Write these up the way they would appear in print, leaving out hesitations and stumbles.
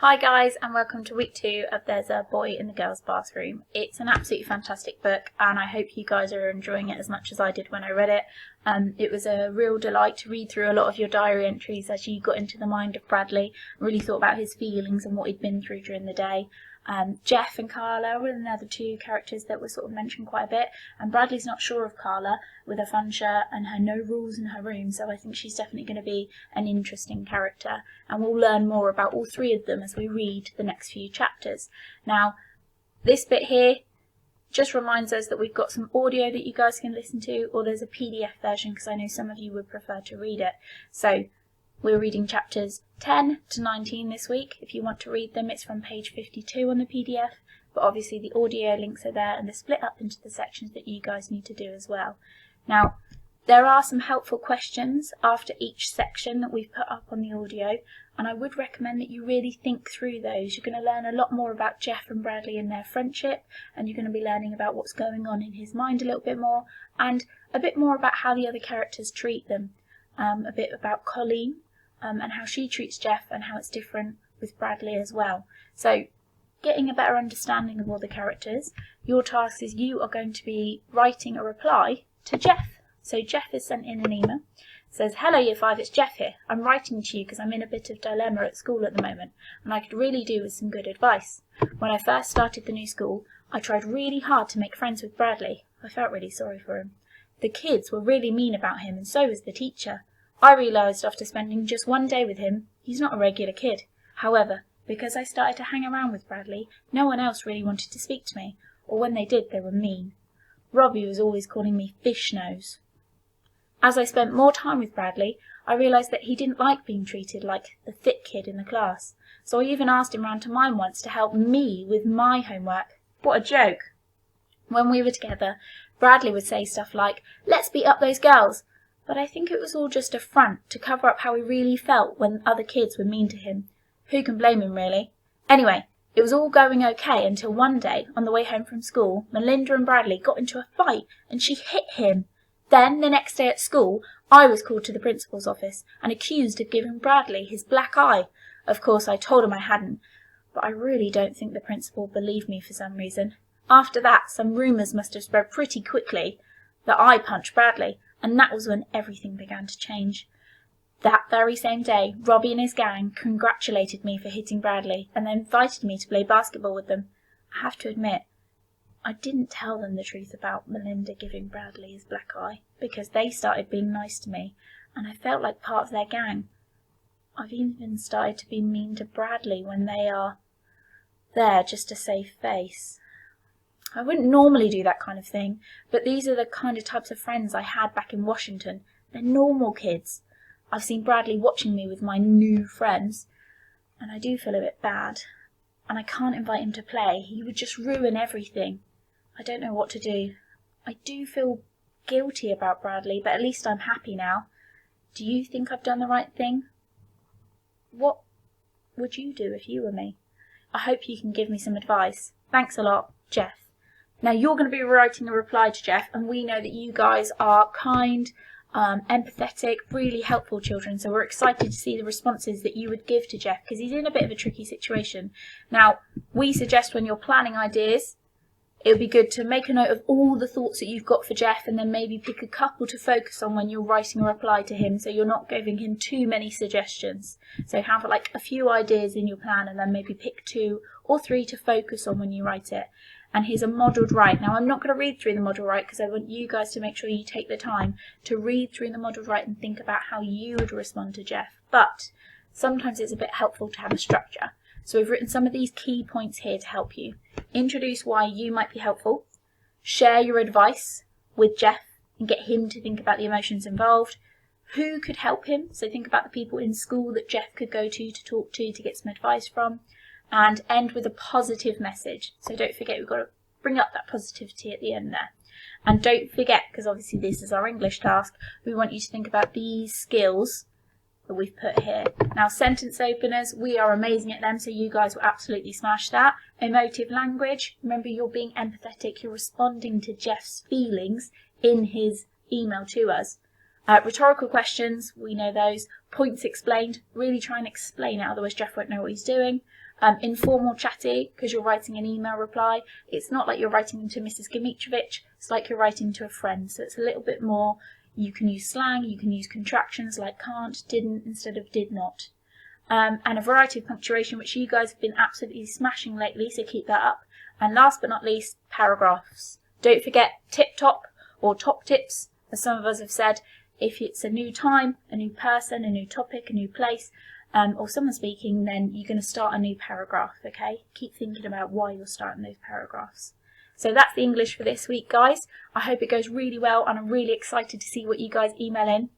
Hi guys, and welcome to week 2 of There's a Boy in the Girls' Bathroom. It's an absolutely fantastic book and I hope you guys are enjoying it as much as I did when I read it. It was a real delight to read through a lot of your diary entries as you got into the mind of Bradley, really thought about his feelings and what he'd been through during the day. Jeff and Carla were the other two characters that were sort of mentioned quite a bit, and Bradley's not sure of Carla with her fun shirt and her no rules in her room, so I think she's definitely going to be an interesting character, and we'll learn more about all three of them as we read the next few chapters. Now, this bit here just reminds us that we've got some audio that you guys can listen to, or there's a PDF version because I know some of you would prefer to read it. So we're reading chapters 10 to 19 this week. If you want to read them, it's from page 52 on the PDF, but obviously the audio links are there and they're split up into the sections that you guys need to do as well. Now, there are some helpful questions after each section that we've put up on the audio, and I would recommend that you really think through those. You're going to learn a lot more about Jeff and Bradley and their friendship, and you're going to be learning about what's going on in his mind a little bit more, and a bit more about how the other characters treat them. A bit about Colleen, and how she treats Jeff and how it's different with Bradley as well. So, getting a better understanding of all the characters, your task is you are going to be writing a reply to Jeff. So Jeff has sent in an email. It says, "Hello Year 5, it's Jeff here. I'm writing to you because I'm in a bit of dilemma at school at the moment, and I could really do with some good advice. When I first started the new school, I tried really hard to make friends with Bradley. I felt really sorry for him. The kids were really mean about him, and so was the teacher. I realised after spending just one day with him, he's not a regular kid. However, because I started to hang around with Bradley, no one else really wanted to speak to me, or when they did, they were mean. Robbie was always calling me fish nose. As I spent more time with Bradley, I realised that he didn't like being treated like the thick kid in the class, so I even asked him round to mine once to help me with my homework. What a joke! When we were together, Bradley would say stuff like, 'Let's beat up those girls,' but I think it was all just a front to cover up how he really felt when other kids were mean to him. Who can blame him, really? Anyway, it was all going okay until one day, on the way home from school, Melinda and Bradley got into a fight and she hit him. Then, the next day at school, I was called to the principal's office and accused of giving Bradley his black eye. Of course, I told him I hadn't, but I really don't think the principal believed me for some reason. After that, some rumours must have spread pretty quickly that I punched Bradley, and that was when everything began to change. That very same day, Robbie and his gang congratulated me for hitting Bradley and then invited me to play basketball with them. I have to admit, I didn't tell them the truth about Melinda giving Bradley his black eye because they started being nice to me and I felt like part of their gang. I've even started to be mean to Bradley when they are there just to save face. I wouldn't normally do that kind of thing, but these are the kind of types of friends I had back in Washington. They're normal kids. I've seen Bradley watching me with my new friends, and I do feel a bit bad. And I can't invite him to play. He would just ruin everything. I don't know what to do. I do feel guilty about Bradley, but at least I'm happy now. Do you think I've done the right thing? What would you do if you were me? I hope you can give me some advice. Thanks a lot, Jeff." Now, you're going to be writing a reply to Jeff, and we know that you guys are kind, empathetic, really helpful children, so we're excited to see the responses that you would give to Jeff, because he's in a bit of a tricky situation. Now, we suggest when you're planning ideas, it would be good to make a note of all the thoughts that you've got for Jeff, and then maybe pick a couple to focus on when you're writing a reply to him, so you're not giving him too many suggestions. So have like a few ideas in your plan, and then maybe pick 2 or 3 to focus on when you write it. And here's a modelled write. Now, I'm not going to read through the modelled write because I want you guys to make sure you take the time to read through the modelled write and think about how you would respond to Jeff. But sometimes it's a bit helpful to have a structure. So we've written some of these key points here to help you. Introduce why you might be helpful. Share your advice with Jeff and get him to think about the emotions involved. Who could help him? So think about the people in school that Jeff could go to talk to get some advice from. And end with a positive message. So don't forget, we've got to bring up that positivity at the end there. And don't forget, because obviously this is our English task, we want you to think about these skills that we've put here. Now, sentence openers, we are amazing at them, so you guys will absolutely smash that. Emotive language, remember you're being empathetic, you're responding to Jeff's feelings in his email to us. Rhetorical questions, we know those. Points explained, really try and explain it, otherwise Jeff won't know what he's doing. informal chatty because you're writing an email reply. It's not like you're writing to Mrs. Dimitrovich, it's like you're writing to a friend, so it's a little bit more. You can use slang, you can use contractions like can't, didn't instead of did not. And a variety of punctuation, which you guys have been absolutely smashing lately, so keep that up. And last but not least, paragraphs. Don't forget tip top or top tips, as some of us have said. If it's a new time, a new person, a new topic, a new place, or someone speaking, then you're going to start a new paragraph, okay? Keep thinking about why you're starting those paragraphs. So that's the English for this week, guys. I hope it goes really well, and I'm really excited to see what you guys email in.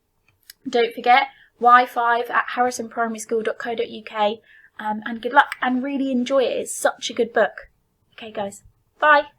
Don't forget, y5@harrisonprimaryschool.co.uk, and good luck and really enjoy it. It's such a good book. Okay, guys. Bye.